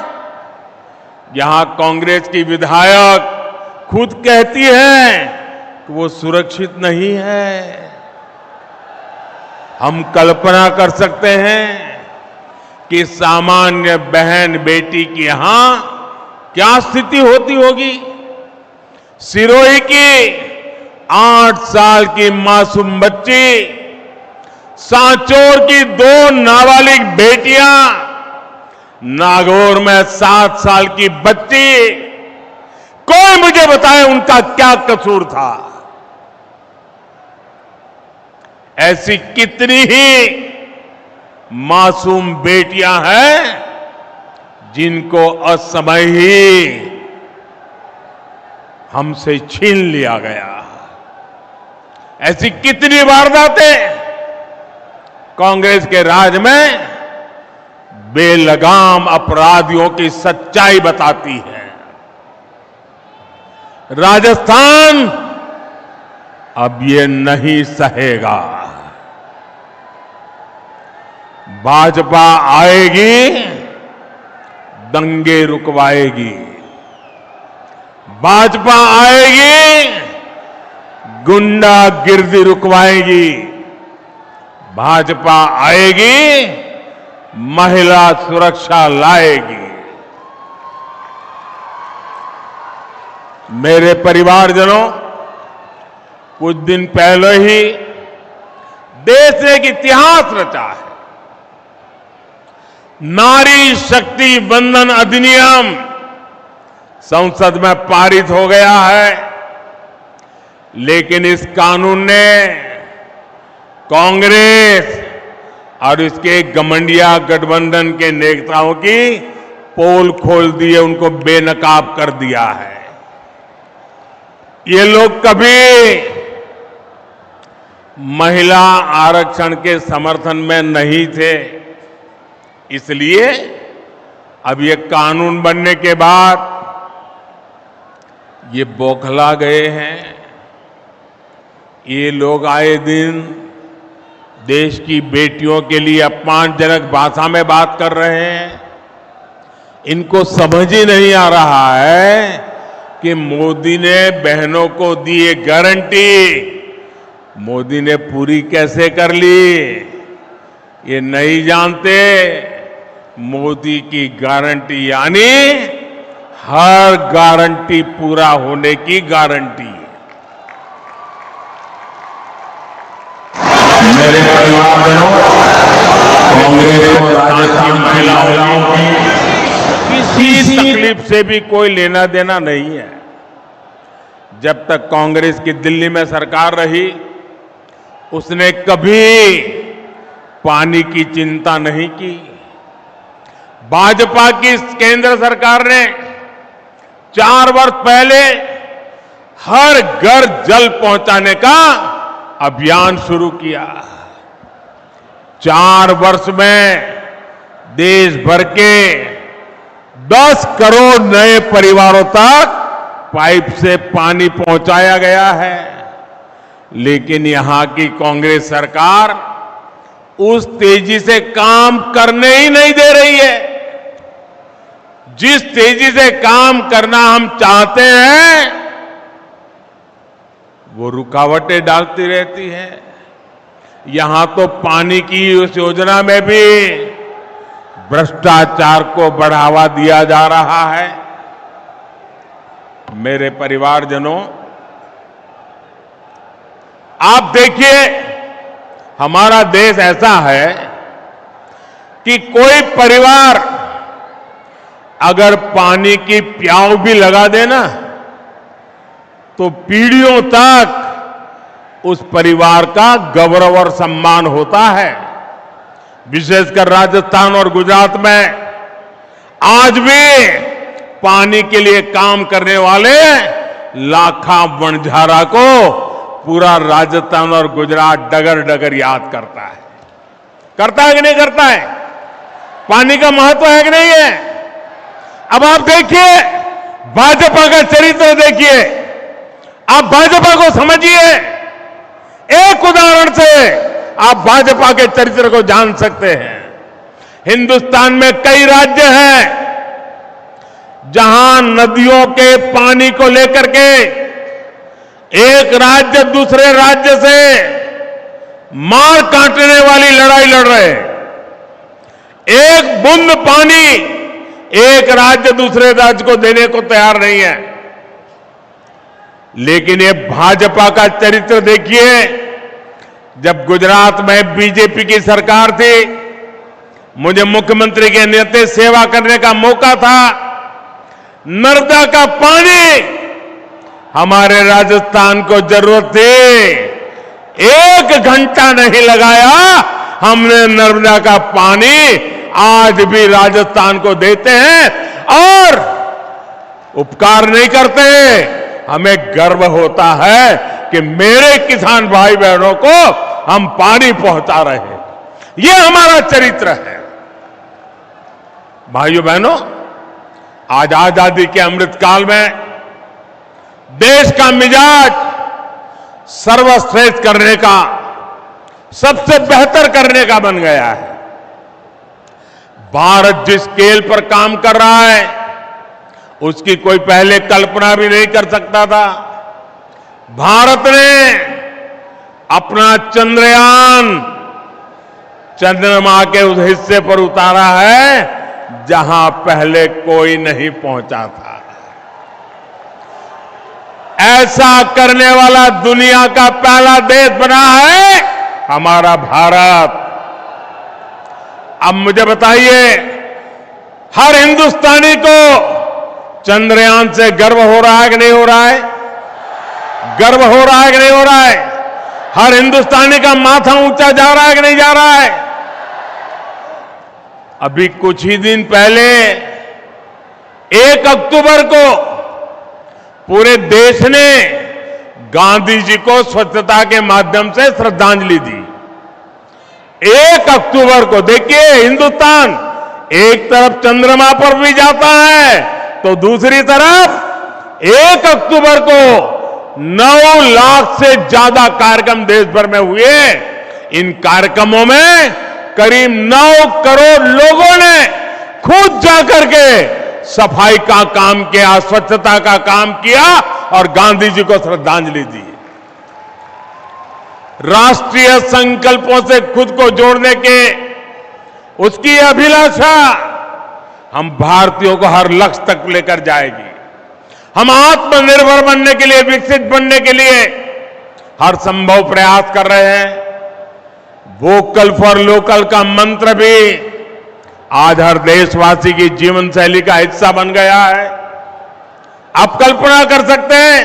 यहां कांग्रेस की विधायक खुद कहती है कि वो सुरक्षित नहीं है। हम कल्पना कर सकते हैं कि सामान्य बहन बेटी की यहां क्या स्थिति होती होगी। सिरोही की 8 साल की मासूम बच्ची, सांचौर की 2 नाबालिग बेटियां, नागौर में 7 साल की बच्ची, कोई मुझे बताए उनका क्या कसूर था। ऐसी कितनी ही मासूम बेटियां हैं जिनको असमय ही हमसे छीन लिया गया। ऐसी कितनी वारदातें कांग्रेस के राज में बेलगाम अपराधियों की सच्चाई बताती है। राजस्थान अब ये नहीं सहेगा। भाजपा आएगी, दंगे रुकवाएगी। भाजपा आएगी, गुंडागिर्दी रुकवाएगी। भाजपा आएगी, महिला सुरक्षा लाएगी। मेरे परिवारजनों, कुछ दिन पहले ही देश ने एक इतिहास रचा है। नारी शक्ति वंदन अधिनियम संसद में पारित हो गया है, लेकिन इस कानून ने कांग्रेस और इसके घमंडिया गठबंधन के नेताओं की पोल खोल दी है, उनको बेनकाब कर दिया है। ये लोग कभी महिला आरक्षण के समर्थन में नहीं थे, इसलिए अब ये कानून बनने के बाद ये बौखला गए हैं। ये लोग आए दिन देश की बेटियों के लिए अपमानजनक भाषा में बात कर रहे हैं। इनको समझ ही नहीं आ रहा है कि मोदी ने बहनों को दी ये गारंटी, मोदी ने पूरी कैसे कर ली। ये नहीं जानते मोदी की गारंटी यानी हर गारंटी पूरा होने की गारंटी। मेरे परिवारजनों, कांग्रेस को राजस्थान महिलाओं की किसी तकलीफ से भी कोई लेना देना नहीं है। जब तक कांग्रेस की दिल्ली में सरकार रही, उसने कभी पानी की चिंता नहीं की। भाजपा की केंद्र सरकार ने 4 वर्ष पहले हर घर जल पहुंचाने का अभियान शुरू किया। 4 वर्ष में देश भर के 10 करोड़ नए परिवारों तक पाइप से पानी पहुंचाया गया है। लेकिन यहां की कांग्रेस सरकार उस तेजी से काम करने ही नहीं दे रही है। जिस तेजी से काम करना हम चाहते हैं वो रुकावटें डालती रहती है। यहां तो पानी की उस योजना में भी भ्रष्टाचार को बढ़ावा दिया जा रहा है। मेरे परिवारजनों, आप देखिए, हमारा देश ऐसा है कि कोई परिवार अगर पानी की प्याऊ भी लगा देना तो पीढ़ियों तक उस परिवार का गौरव और सम्मान होता है। विशेषकर राजस्थान और गुजरात में आज भी पानी के लिए काम करने वाले लाखा वणझारा को पूरा राजस्थान और गुजरात डगर डगर याद करता है। करता है कि नहीं करता है? पानी का महत्व है कि नहीं है? अब आप देखिए, भाजपा का चरित्र देखिए, आप भाजपा को समझिए। एक उदाहरण से आप भाजपा के चरित्र को जान सकते हैं। हिंदुस्तान में कई राज्य हैं जहां नदियों के पानी को लेकर के एक राज्य दूसरे राज्य से मार काटने वाली लड़ाई लड़ रहे हैं। एक बूंद पानी एक राज्य दूसरे राज्य को देने को तैयार नहीं है। लेकिन ये भाजपा का चरित्र देखिए। जब गुजरात में बीजेपी की सरकार थी, मुझे मुख्यमंत्री के नाते सेवा करने का मौका था। नर्मदा का पानी हमारे राजस्थान को जरूरत थी, 1 घंटा नहीं लगाया, हमने नर्मदा का पानी आज भी राजस्थान को देते हैं और उपकार नहीं करते। हमें गर्व होता है कि मेरे किसान भाई बहनों को हम पानी पहुंचा रहे हैं। ये हमारा चरित्र है। भाइयों बहनों, आज आजादी के अमृतकाल में देश का मिजाज सर्वश्रेष्ठ करने का, सबसे बेहतर करने का बन गया है। भारत जिस स्केल पर काम कर रहा है उसकी कोई पहले कल्पना भी नहीं कर सकता था। भारत ने अपना चंद्रयान चंद्रमा के उस हिस्से पर उतारा है जहां पहले कोई नहीं पहुंचा था। ऐसा करने वाला दुनिया का पहला देश बना है हमारा भारत। अब मुझे बताइए, हर हिंदुस्तानी को चंद्रयान से गर्व हो रहा है कि नहीं हो रहा है? गर्व हो रहा है कि नहीं हो रहा है? हर हिंदुस्तानी का माथा ऊंचा जा रहा है कि नहीं जा रहा है? अभी कुछ ही दिन पहले 1 अक्टूबर को पूरे देश ने गांधी जी को स्वच्छता के माध्यम से श्रद्धांजलि दी। 1 अक्टूबर को देखिए, हिंदुस्तान एक तरफ चंद्रमा पर भी जाता है तो दूसरी तरफ 1 अक्टूबर को 9 लाख से ज्यादा कार्यक्रम देश भर में हुए। इन कार्यक्रमों में करीब 9 करोड़ लोगों ने खुद जाकर के सफाई का काम किया, स्वच्छता का काम किया और गांधी जी को श्रद्धांजलि दी। राष्ट्रीय संकल्पों से खुद को जोड़ने के उसकी अभिलाषा हम भारतीयों को हर लक्ष्य तक लेकर जाएगी। हम आत्मनिर्भर बनने के लिए, विकसित बनने के लिए हर संभव प्रयास कर रहे हैं। वोकल फॉर लोकल का मंत्र भी आज हर देशवासी की जीवन शैली का हिस्सा बन गया है। आप कल्पना कर सकते हैं,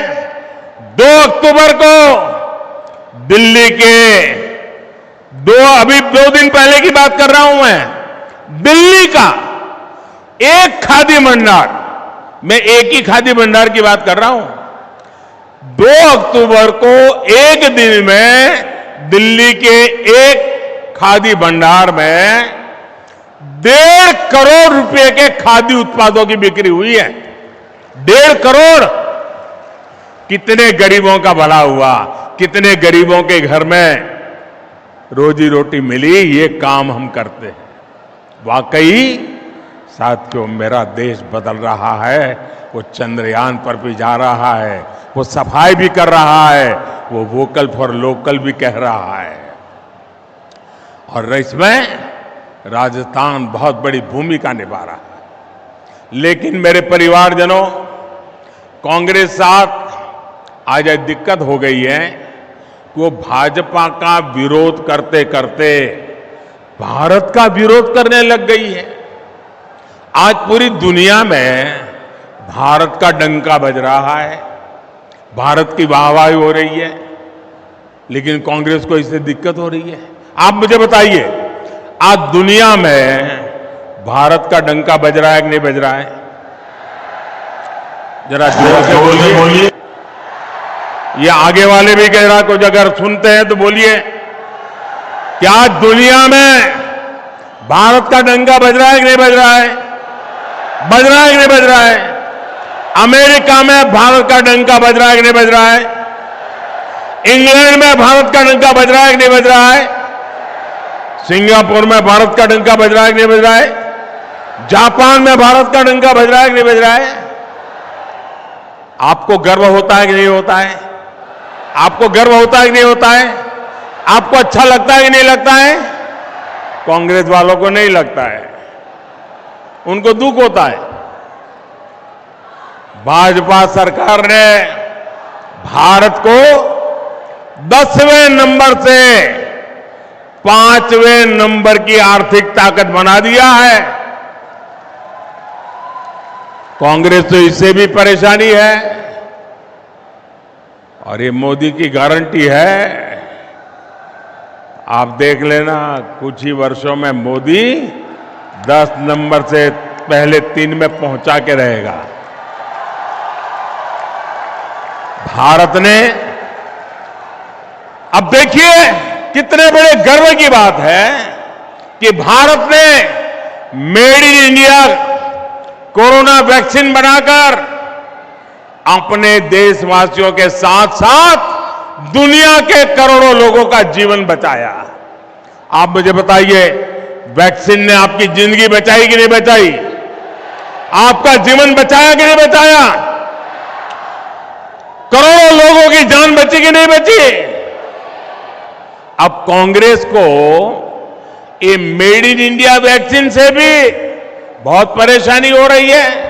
2 अक्टूबर को दिल्ली के अभी 2 दिन पहले की बात कर रहा हूं मैं, दिल्ली का एक खादी भंडार, मैं एक ही खादी भंडार की बात कर रहा हूं, 2 अक्टूबर को एक दिन में दिल्ली के एक खादी भंडार में 1.5 करोड़ रुपए के खादी उत्पादों की बिक्री हुई है। 1.5 करोड़। कितने गरीबों का भला हुआ, कितने गरीबों के घर में रोजी रोटी मिली, ये काम हम करते हैं। वाकई साथियों, मेरा देश बदल रहा है। वो चंद्रयान पर भी जा रहा है, वो सफाई भी कर रहा है, वो वोकल फॉर लोकल भी कह रहा है। और इसमें राजस्थान बहुत बड़ी भूमिका निभा रहा है। लेकिन मेरे परिवारजनों, कांग्रेस साथ आज एक दिक्कत हो गई है कि वो भाजपा का विरोध करते करते भारत का विरोध करने लग गई है। आज पूरी दुनिया में भारत का डंका बज रहा है, भारत की वाहवाही हो रही है, लेकिन कांग्रेस को इससे दिक्कत हो रही है। आप मुझे बताइए, आज दुनिया में भारत का डंका बज रहा है कि नहीं बज रहा है? जरा जोर से बोलिए। ये आगे वाले भी कह रहा, कुछ अगर सुनते हैं तो बोलिए। क्या दुनिया में भारत का डंका बज रहा है कि नहीं बज रहा है? बज रहा है कि नहीं बज रहा है? अमेरिका में भारत का डंका बज रहा है कि नहीं बज रहा है? इंग्लैंड में भारत का डंका बज रहा है कि नहीं बज रहा है? सिंगापुर में भारत का डंका बज रहा है कि नहीं बज रहा है? जापान में भारत का डंका बज रहा है कि नहीं बज रहा है? आपको गर्व होता है कि नहीं होता है? आपको गर्व होता है कि नहीं होता है? आपको अच्छा लगता है कि नहीं लगता है? कांग्रेस वालों को नहीं लगता है, उनको दुख होता है। भाजपा सरकार ने भारत को 10वें नंबर से 5वें नंबर की आर्थिक ताकत बना दिया है। कांग्रेस तो इससे भी परेशानी है, और ये मोदी की गारंटी है। आप देख लेना, कुछ ही वर्षों में मोदी 10 नंबर से पहले 3 में पहुंचा के रहेगा। भारत ने, अब देखिए कितने बड़े गर्व की बात है कि भारत ने made in India corona vaccine बनाकर अपने देशवासियों के साथ साथ दुनिया के करोड़ों लोगों का जीवन बचाया। आप मुझे बताइए, वैक्सीन ने आपकी जिंदगी बचाई कि नहीं बचाई? आपका जीवन बचाया कि नहीं बचाया? करोड़ों लोगों की जान बची कि नहीं बची? अब कांग्रेस को ये मेड इन इंडिया वैक्सीन से भी बहुत परेशानी हो रही है।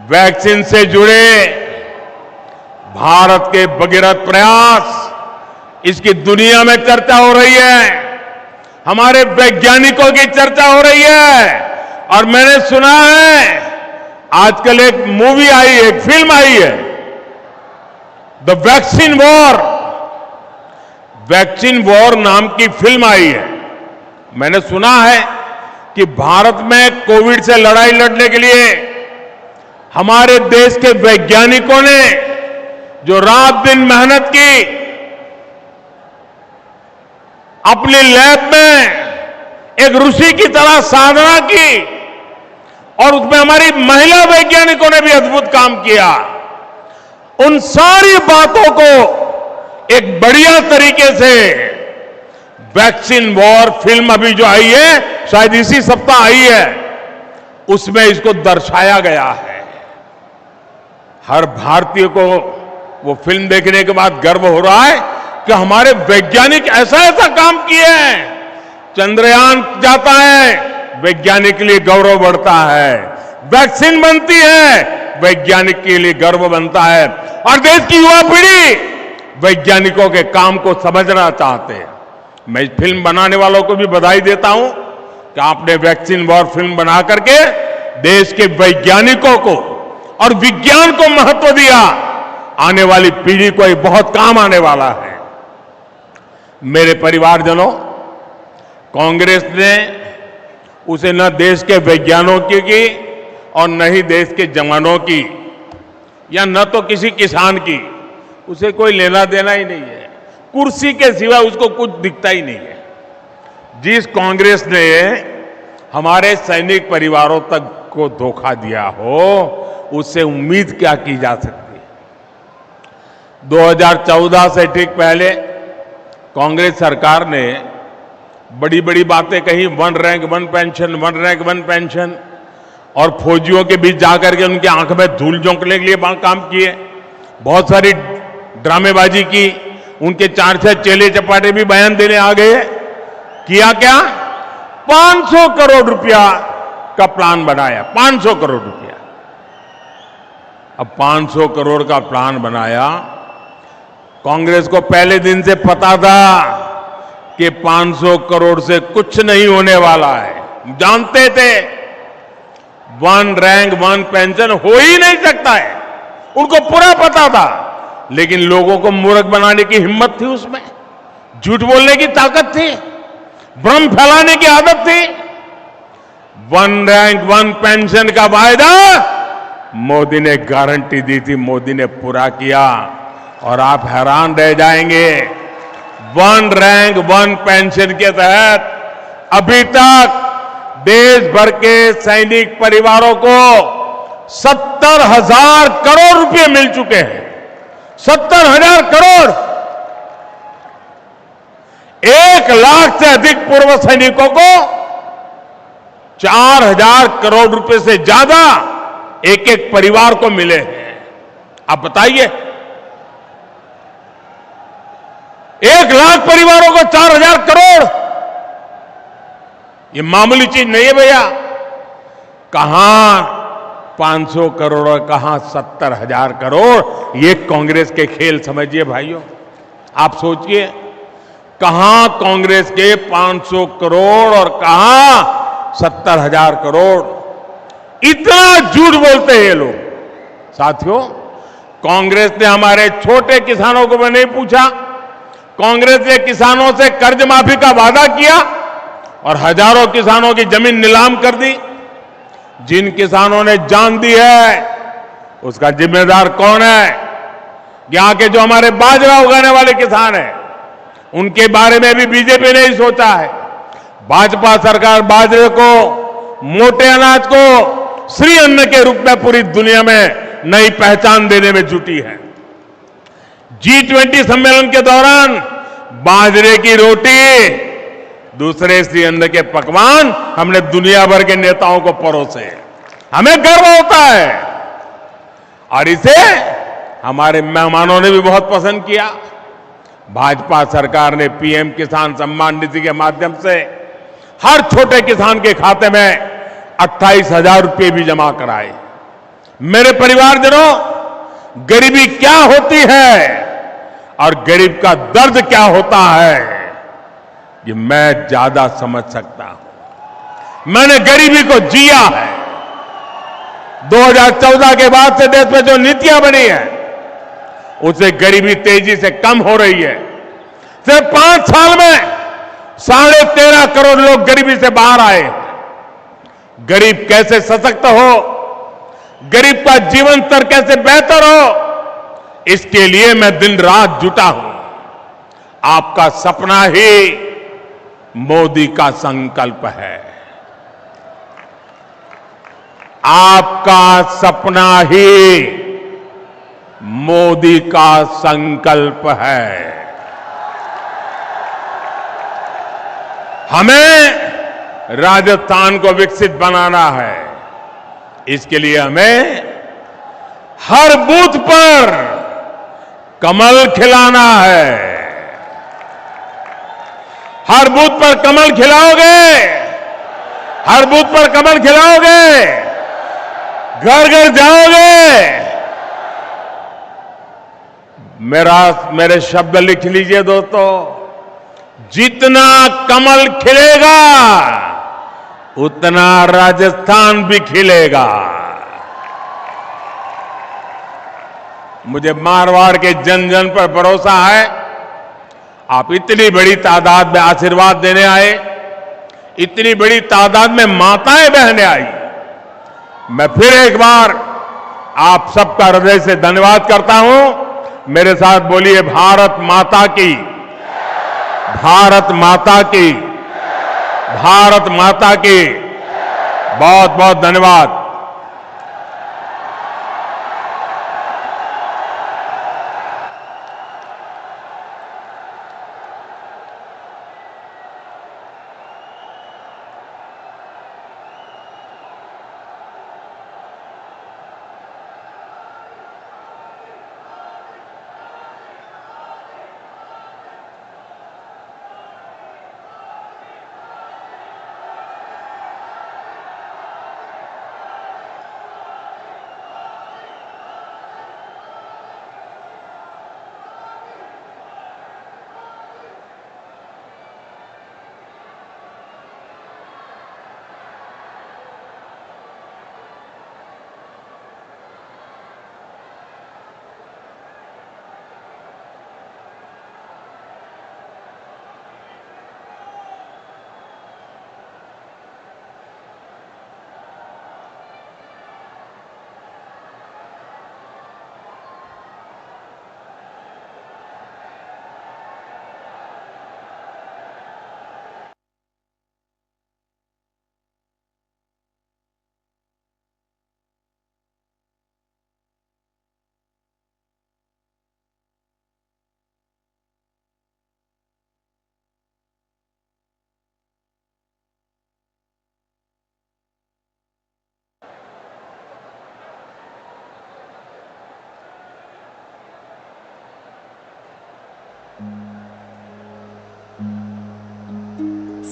वैक्सीन से जुड़े भारत के भगीरथ प्रयास, इसकी दुनिया में चर्चा हो रही है, हमारे वैज्ञानिकों की चर्चा हो रही है। और मैंने सुना है आजकल एक मूवी आई है, एक फिल्म आई है, the vaccine war. Vaccine war नाम की फिल्म आई है। मैंने सुना है कि भारत में कोविड से लड़ाई लड़ने के लिए हमारे देश के वैज्ञानिकों ने जो रात दिन मेहनत की, अपनी लैब में एक ऋषि की तरह साधना की, और उसमें हमारी महिला वैज्ञानिकों ने भी अद्भुत काम किया। उन सारी बातों को एक बढ़िया तरीके से वैक्सीन वॉर फिल्म अभी जो आई है, शायद इसी सप्ताह आई है, उसमें इसको दर्शाया गया है। हर भारतीय को वो फिल्म देखने के बाद गर्व हो रहा है कि हमारे वैज्ञानिक ऐसा ऐसा काम किए हैं। चंद्रयान जाता है, वैज्ञानिक के लिए गौरव बढ़ता है। वैक्सीन बनती है, वैज्ञानिक के लिए गर्व बनता है। और देश की युवा पीढ़ी वैज्ञानिकों के काम को समझना चाहते हैं। मैं इस फिल्म बनाने वालों को भी बधाई देता हूं कि आपने वैक्सीन वॉर फिल्म बना करके देश के वैज्ञानिकों को और विज्ञान को महत्व दिया। आने वाली पीढ़ी को ये बहुत काम आने वाला है। मेरे परिवारजनों, कांग्रेस ने उसे न देश के वैज्ञानिकों की और न ही देश के जवानों की, या न तो किसी किसान की, उसे कोई लेना देना ही नहीं है। कुर्सी के सिवा उसको कुछ दिखता ही नहीं है। जिस कांग्रेस ने हमारे सैनिक परिवारों तक को धोखा दिया हो, उससे उम्मीद क्या की जा सकती है। 2014 से ठीक पहले कांग्रेस सरकार ने बड़ी बड़ी बातें कही, 1 रैंक 1 पेंशन, 1 रैंक 1 पेंशन, और फौजियों के बीच जाकर के उनकी आंख में धूल झोंकने के लिए काम किए। बहुत सारी ड्रामेबाजी की, उनके 4-6 चेले चपाटे भी बयान देने आ गए। किया क्या? 500 करोड़ रुपया का प्लान बनाया, 500 करोड़ रुपया। अब 500 करोड़ का प्लान बनाया। कांग्रेस को पहले दिन से पता था कि 500 करोड़ से कुछ नहीं होने वाला है। जानते थे 1 रैंक 1 पेंशन हो ही नहीं सकता है, उनको पूरा पता था। लेकिन लोगों को मूर्ख बनाने की हिम्मत थी, उसमें झूठ बोलने की ताकत थी, भ्रम फैलाने की आदत थी। 1 रैंक 1 पेंशन का वायदा मोदी ने गारंटी दी थी, मोदी ने पूरा किया। और आप हैरान रह जाएंगे, 1 रैंक 1 पेंशन के तहत अभी तक देश भर के सैनिक परिवारों को 70,000 करोड़ रुपए मिल चुके हैं। 70,000 करोड़। 1 लाख से अधिक पूर्व सैनिकों को 4,000 करोड़ रुपए से ज्यादा एक एक परिवार को मिले हैं। आप बताइए, 1 लाख परिवारों को 4,000 करोड़, ये मामूली चीज नहीं है भैया। कहां 500 करोड़ और कहां 70,000 करोड़, ये कांग्रेस के खेल समझिए भाइयों। आप सोचिए, कहां कांग्रेस के 500 करोड़ और कहां 70,000 करोड़। इतना झूठ बोलते हैं ये लोग। साथियों, कांग्रेस ने हमारे छोटे किसानों को भी नहीं पूछा। कांग्रेस ने किसानों से कर्ज माफी का वादा किया और हजारों किसानों की जमीन नीलाम कर दी। जिन किसानों ने जान दी है, उसका जिम्मेदार कौन है? यहां के जो हमारे बाजरा उगाने वाले किसान हैं, उनके बारे में भी बीजेपी ने ही सोचा है। भाजपा सरकार बाजरे को, मोटे अनाज को श्री अन्न के रूप में पूरी दुनिया में नई पहचान देने में जुटी है। G20 सम्मेलन के दौरान बाजरे की रोटी, दूसरे श्री अन्न के पकवान हमने दुनिया भर के नेताओं को परोसे। हमें गर्व होता है और इसे हमारे मेहमानों ने भी बहुत पसंद किया। भाजपा सरकार ने पीएम किसान सम्मान निधि के माध्यम से हर छोटे किसान के खाते में 28,000 रुपये भी जमा कराए। मेरे परिवारजनों, गरीबी क्या होती है और गरीब का दर्द क्या होता है, ये मैं ज्यादा समझ सकता हूं। मैंने गरीबी को जिया है। 2014 के बाद से देश में जो नीतियां बनी है, उससे गरीबी तेजी से कम हो रही है। सिर्फ 5 साल में 13.5 करोड़ लोग गरीबी से बाहर आए। गरीब कैसे सशक्त हो, गरीब का जीवन स्तर कैसे बेहतर हो, इसके लिए मैं दिन रात जुटा हूं। आपका सपना ही मोदी का संकल्प है। आपका सपना ही मोदी का संकल्प है। हमें राजस्थान को विकसित बनाना है। इसके लिए हमें हर बूथ पर कमल खिलाना है। हर बूथ पर कमल खिलाओगे, हर बूथ पर कमल खिलाओगे, घर घर जाओगे। मेरे शब्द लिख लीजिए दोस्तों, जितना कमल खिलेगा उतना राजस्थान भी खिलेगा। मुझे मारवाड़ के जन जन पर भरोसा है। आप इतनी बड़ी तादाद में आशीर्वाद देने आए, इतनी बड़ी तादाद में माताएं बहनें आई। मैं फिर एक बार आप सबका हृदय से धन्यवाद करता हूं। मेरे साथ बोलिए, भारत माता की भारत माता की, भारत माता की। बहुत बहुत धन्यवाद।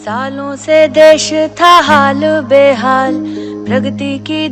सालों से देश था हाल बेहाल, प्रगति की